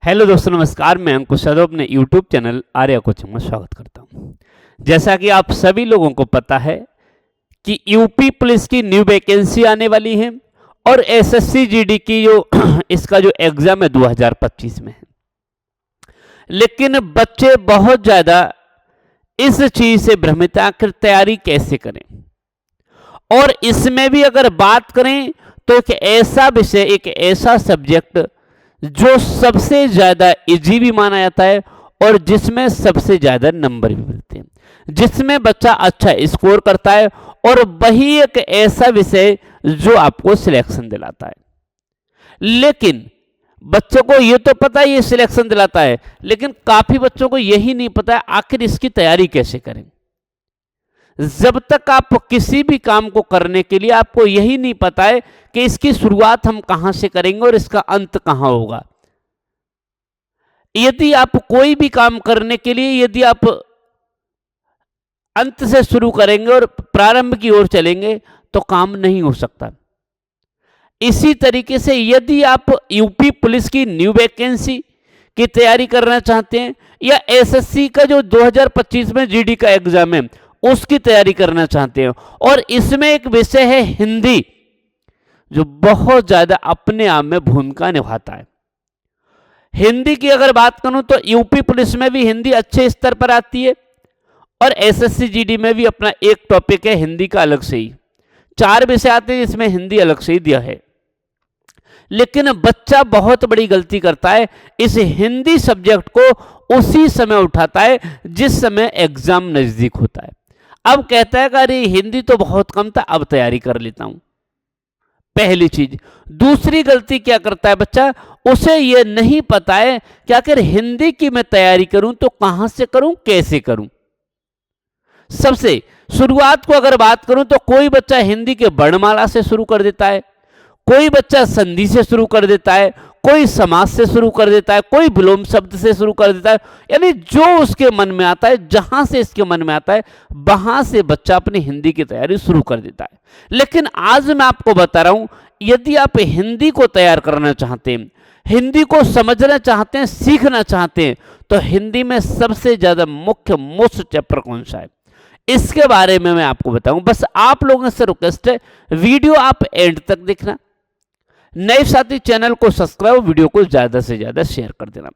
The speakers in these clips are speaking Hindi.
हेलो दोस्तों, नमस्कार। मैं अंकुश यादव अपने यूट्यूब चैनल आर्या कोचिंग में स्वागत करता हूं। जैसा कि आप सभी लोगों को पता है कि यूपी पुलिस की न्यू वैकेंसी आने वाली है और एसएससी जीडी की जो इसका जो एग्जाम है 2025 में है। लेकिन बच्चे बहुत ज्यादा इस चीज से भ्रमित हैं, आखिर तैयारी कैसे करें। और इसमें भी अगर बात करें तो एक ऐसा विषय, एक ऐसा सब्जेक्ट जो सबसे ज्यादा इजी भी माना जाता है और जिसमें सबसे ज्यादा नंबर भी मिलते हैं, जिसमें बच्चा अच्छा स्कोर करता है, और वही एक ऐसा विषय जो आपको सिलेक्शन दिलाता है। लेकिन बच्चों को यह तो पता है ये सिलेक्शन दिलाता है, लेकिन काफी बच्चों को यही नहीं पता है आखिर इसकी तैयारी कैसे करें। जब तक आप किसी भी काम को करने के लिए आपको यही नहीं पता है कि इसकी शुरुआत हम कहां से करेंगे और इसका अंत कहां होगा। यदि आप कोई भी काम करने के लिए यदि आप अंत से शुरू करेंगे और प्रारंभ की ओर चलेंगे तो काम नहीं हो सकता। इसी तरीके से यदि आप यूपी पुलिस की न्यू वैकेंसी की तैयारी करना चाहते हैं या एसएससी का जो 2025 में जीडी का एग्जाम है उसकी तैयारी करना चाहते हैं, और इसमें एक विषय है हिंदी, जो बहुत ज्यादा अपने आप में भूमिका निभाता है। हिंदी की अगर बात करूं तो यूपी पुलिस में भी हिंदी अच्छे स्तर पर आती है और एसएससी जीडी में भी अपना एक टॉपिक है हिंदी का अलग से ही। 4 विषय आते हैं जिसमें हिंदी अलग से ही दिया है। लेकिन बच्चा बहुत बड़ी गलती करता है, इस हिंदी सब्जेक्ट को उसी समय उठाता है जिस समय एग्जाम नजदीक होता है। अब कहता है कि अरे हिंदी तो बहुत कम था, अब तैयारी कर लेता हूं। पहली चीज। दूसरी गलती क्या करता है बच्चा, उसे यह नहीं पता है कि आखिर हिंदी की मैं तैयारी करूं तो कहां से करूं, कैसे करूं। सबसे शुरुआत को अगर बात करूं तो कोई बच्चा हिंदी के वर्णमाला से शुरू कर देता है, कोई बच्चा संधि से शुरू कर देता है, कोई समास से शुरू कर देता है, कोई विलोम शब्द से शुरू कर देता है। यानी जो उसके मन में आता है, जहां से इसके मन में आता है वहां से बच्चा अपनी हिंदी की तैयारी शुरू कर देता है। लेकिन आज मैं आपको बता रहा हूं, यदि आप हिंदी को तैयार करना चाहते हैं, हिंदी को समझना चाहते हैं, सीखना चाहते हैं, तो हिंदी में सबसे ज्यादा मुख्य मोस्ट चैप्टर कौन सा है इसके बारे में मैं आपको बताऊं। बस आप लोगों से रिक्वेस्ट है, वीडियो आप एंड तक देखना। नए साथी चैनल को सब्सक्राइब, वीडियो को ज्यादा से ज्यादा शेयर कर देना।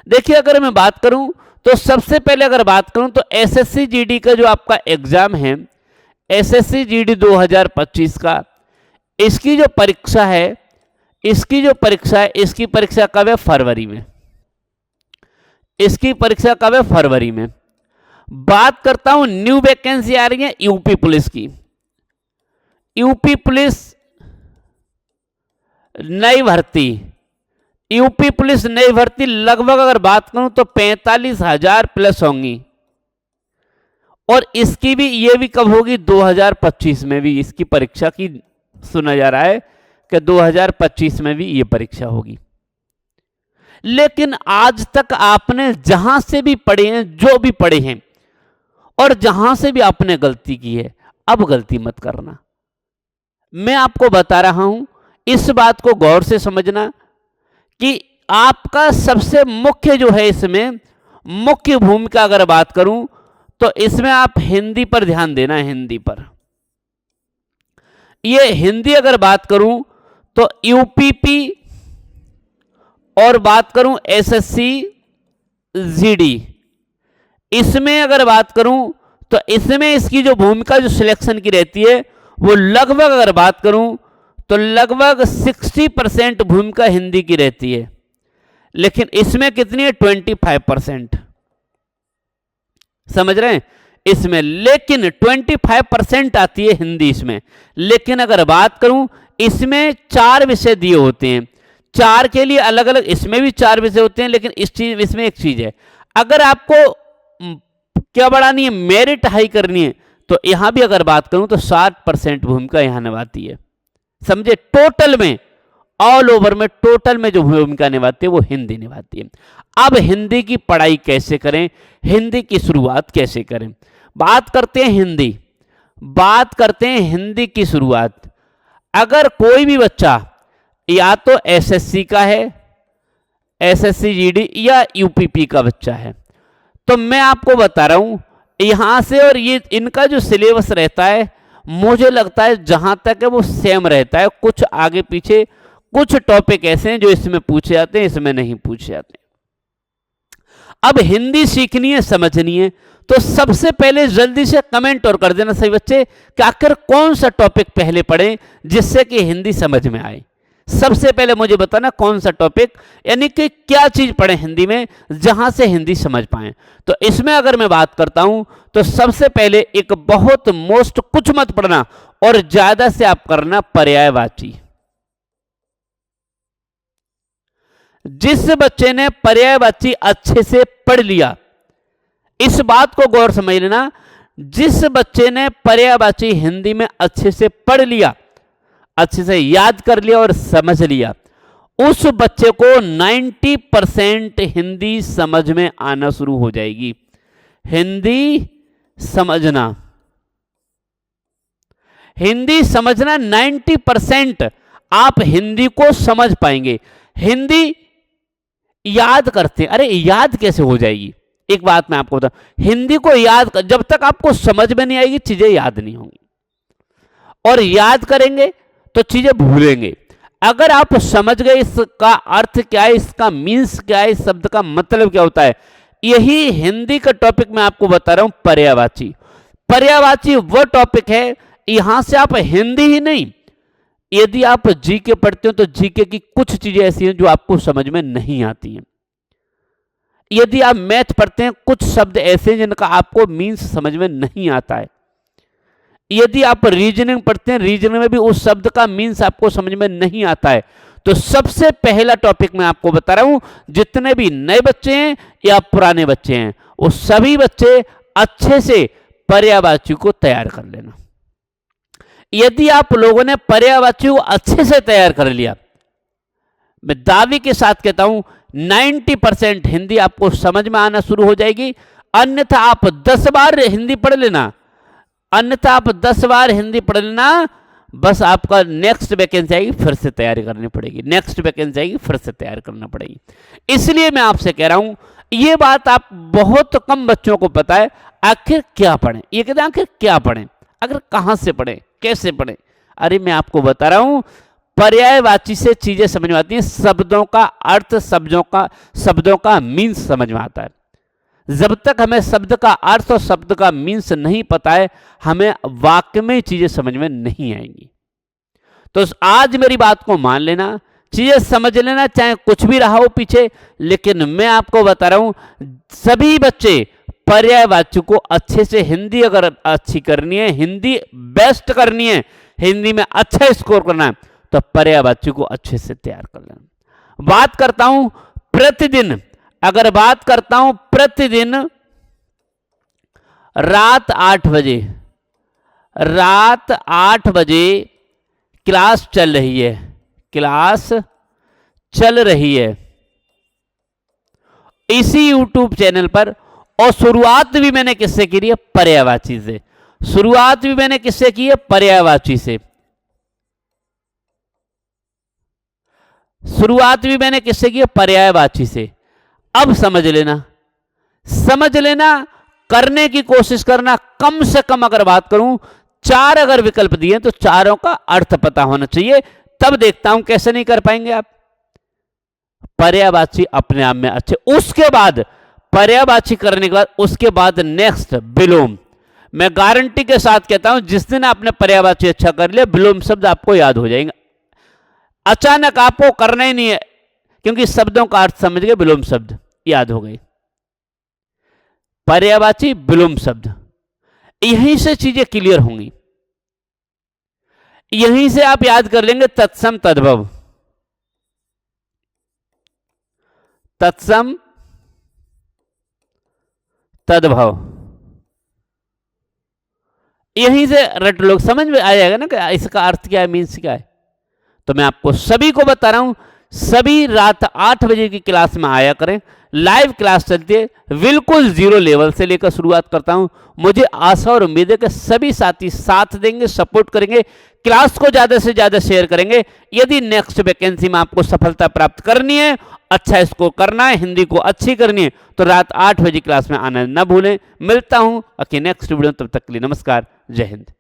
देखिए, अगर मैं बात करूं तो सबसे पहले अगर बात करूं तो एसएससी जीडी का जो आपका एग्जाम है, एसएससी जीडी 2025 का, इसकी जो परीक्षा है, इसकी परीक्षा कब है? फरवरी में। इसकी परीक्षा कब है? फरवरी में। बात करता हूं न्यू वैकेंसी आ रही है यूपी पुलिस की। यूपी पुलिस नई भर्ती, यूपी पुलिस नई भर्ती लगभग अगर बात करूं तो 45,000 प्लस होंगी, और इसकी भी ये भी कब होगी? 2025 में भी इसकी परीक्षा की सुना जा रहा है कि 2025 में भी ये परीक्षा होगी। लेकिन आज तक आपने जहां से भी पढ़े हैं, जो भी पढ़े हैं, और जहां से भी आपने गलती की है, अब गलती मत करना। मैं आपको बता रहा हूं, इस बात को गौर से समझना कि आपका सबसे मुख्य जो है, इसमें मुख्य भूमिका अगर बात करूं तो इसमें आप हिंदी पर ध्यान देना है। हिंदी पर, ये हिंदी अगर बात करूं तो यूपीपी और बात करूं एसएससी जीडी, इसमें अगर बात करूं तो इसमें इसकी जो भूमिका जो सिलेक्शन की रहती है वो लगभग अगर बात करूं तो लगभग 60% भूमिका हिंदी की रहती है। लेकिन इसमें कितनी है? 25%। समझ रहे हैं? इसमें लेकिन 25% आती है हिंदी इसमें। लेकिन अगर बात करूं, इसमें 4 विषय दिए होते हैं, 4 के लिए अलग अलग, इसमें भी 4 विषय होते हैं। लेकिन इसमें एक चीज है, अगर आपको क्या बढ़ानी है, मेरिट हाई करनी है, तो यहां भी अगर बात करूं तो 60% भूमिका यहां निभाती है। समझे? टोटल में, ऑल ओवर में, टोटल में जो भूमिका निभाती है वो हिंदी निभाती है। अब हिंदी की पढ़ाई कैसे करें, हिंदी की शुरुआत कैसे करें, बात करते हैं हिंदी की शुरुआत। अगर कोई भी बच्चा या तो एसएससी का है, एसएससी जीडी या यूपीपी का बच्चा है। तो मैं आपको बता रहा हूं यहां से, और ये इनका जो सिलेबस रहता है मुझे लगता है जहां तक है वो सेम रहता है। कुछ आगे पीछे कुछ टॉपिक ऐसे हैं जो इसमें पूछे जाते हैं, इसमें नहीं पूछे जाते। अब हिंदी सीखनी है, समझनी है, तो सबसे पहले जल्दी से कमेंट और कर देना सही बच्चे कि आखिर कौन सा टॉपिक पहले पढ़ें जिससे कि हिंदी समझ में आए। सबसे पहले मुझे बताना कौन सा टॉपिक, यानी कि क्या चीज पढ़े हिंदी में जहां से हिंदी समझ पाए। तो इसमें अगर मैं बात करता हूं तो सबसे पहले एक बहुत मोस्ट, कुछ मत पढ़ना और ज्यादा से आप करना पर्यायवाची। जिस बच्चे ने पर्यायवाची अच्छे से पढ़ लिया, इस बात को गौर समझ लेना, जिस बच्चे ने पर्यायवाची हिंदी में अच्छे से पढ़ लिया, अच्छे से याद कर लिया और समझ लिया, उस बच्चे को 90% हिंदी समझ में आना शुरू हो जाएगी। हिंदी समझना, हिंदी समझना 90% आप हिंदी को समझ पाएंगे। हिंदी याद करते हैं, अरे याद कैसे हो जाएगी? एक बात मैं आपको बताऊं, हिंदी को याद जब तक आपको समझ में नहीं आएगी चीजें याद नहीं होंगी, और याद करेंगे तो चीजें भूलेंगे। अगर आप समझ गए इसका अर्थ क्या है, इसका मीन्स क्या है, इस शब्द का मतलब क्या होता है, यही हिंदी का टॉपिक मैं आपको बता रहा हूं, पर्यायवाची। पर्यायवाची वो टॉपिक है, यहां से आप हिंदी ही नहीं, यदि आप जीके पढ़ते हो तो जीके की कुछ चीजें ऐसी हैं जो आपको समझ में नहीं आती हैं। यदि आप मैथ पढ़ते हैं, कुछ शब्द ऐसे हैं जिनका आपको मीन्स समझ में नहीं आता है। यदि आप रीजनिंग पढ़ते हैं, रीजनिंग में भी उस शब्द का मीन्स आपको समझ में नहीं आता है। तो सबसे पहला टॉपिक मैं आपको बता रहा हूं, जितने भी नए बच्चे हैं या पुराने बच्चे हैं, वो सभी बच्चे अच्छे से पर्यायवाची को तैयार कर लेना। यदि आप लोगों ने पर्यायवाची को अच्छे से तैयार कर लिया, मैं दावे के साथ कहता हूं 90% हिंदी आपको समझ में आना शुरू हो जाएगी। अन्यथा आप 10 बार हिंदी पढ़ लेना, अन्यथा आप 10 बार हिंदी पढ़ लेना, बस आपका नेक्स्ट वैकेंसी आएगी फिर से तैयारी करनी पड़ेगी, नेक्स्ट वैकेंसी आएगी फिर से तैयारी करना पड़ेगी। इसलिए मैं आपसे कह रहा हूं, ये बात आप बहुत कम बच्चों को पता है, आखिर क्या पढ़ें। ये कहते हैं आखिर क्या पढ़ें, अगर कहां से पढ़ें, कैसे पढ़ें। अरे मैं आपको बता रहा हूं, पर्यायवाची से चीजें समझ में आती हैं, शब्दों का अर्थ, शब्दों का मीन्स समझ में आता है। जब तक हमें शब्द का अर्थ और शब्द का मीन्स नहीं पता है, हमें वाक्य में चीजें समझ में नहीं आएंगी। तो आज मेरी बात को मान लेना, चीजें समझ लेना, चाहे कुछ भी रहा हो पीछे, लेकिन मैं आपको बता रहा हूं, सभी बच्चे पर्यायवाची को अच्छे से, हिंदी अगर अच्छी करनी है, हिंदी बेस्ट करनी है, हिंदी में अच्छा स्कोर करना है, तो पर्यायवाची को अच्छे से तैयार कर लेना। बात करता हूं प्रतिदिन, अगर बात करता हूं प्रतिदिन रात 8 बजे क्लास चल रही है, क्लास चल रही है इसी YouTube चैनल पर, और शुरुआत भी मैंने किससे की है? पर्यायवाची से। शुरुआत भी मैंने किससे की है? पर्यायवाची से। शुरुआत भी मैंने किससे की है? पर्यायवाची से। अब समझ लेना, करने की कोशिश करना। कम से कम अगर बात करूं, 4 अगर विकल्प दिए तो चारों का अर्थ पता होना चाहिए, तब देखता हूं कैसे नहीं कर पाएंगे आप। पर्यायवाची अपने आप में अच्छे, उसके बाद पर्यायवाची करने के बाद उसके बाद नेक्स्ट विलोम। मैं गारंटी के साथ कहता हूं, जिस दिन आपने पर्यायवाची अच्छा कर लिया, विलोम शब्द आपको याद हो जाएंगे। अचानक आपको करना ही नहीं है, क्योंकि शब्दों का अर्थ समझ गए, विलोम शब्द याद हो गए। पर्यायवाची, विलोम शब्द, यहीं से चीजें क्लियर होंगी, यहीं से आप याद कर लेंगे। तत्सम तद्भव, तत्सम तद्भव, यहीं से रट लोग समझ में आ जाएगा ना कि इसका अर्थ क्या है, मीन्स क्या है। तो मैं आपको सभी को बता रहा हूं, सभी रात 8 बजे की क्लास में आया करें। लाइव क्लास चलती है, बिल्कुल 0 लेवल से लेकर शुरुआत करता हूं। मुझे आशा और उम्मीद है कि सभी साथी साथ देंगे, सपोर्ट करेंगे, क्लास को ज्यादा से ज्यादा शेयर करेंगे। यदि नेक्स्ट वैकेंसी में आपको सफलता प्राप्त करनी है अच्छा स्कोर करना है, हिंदी को अच्छी करनी है, तो रात 8 बजे क्लास में आना न भूलें। मिलता हूं नेक्स्ट वीडियो, तब तक के लिए नमस्कार, जय हिंद।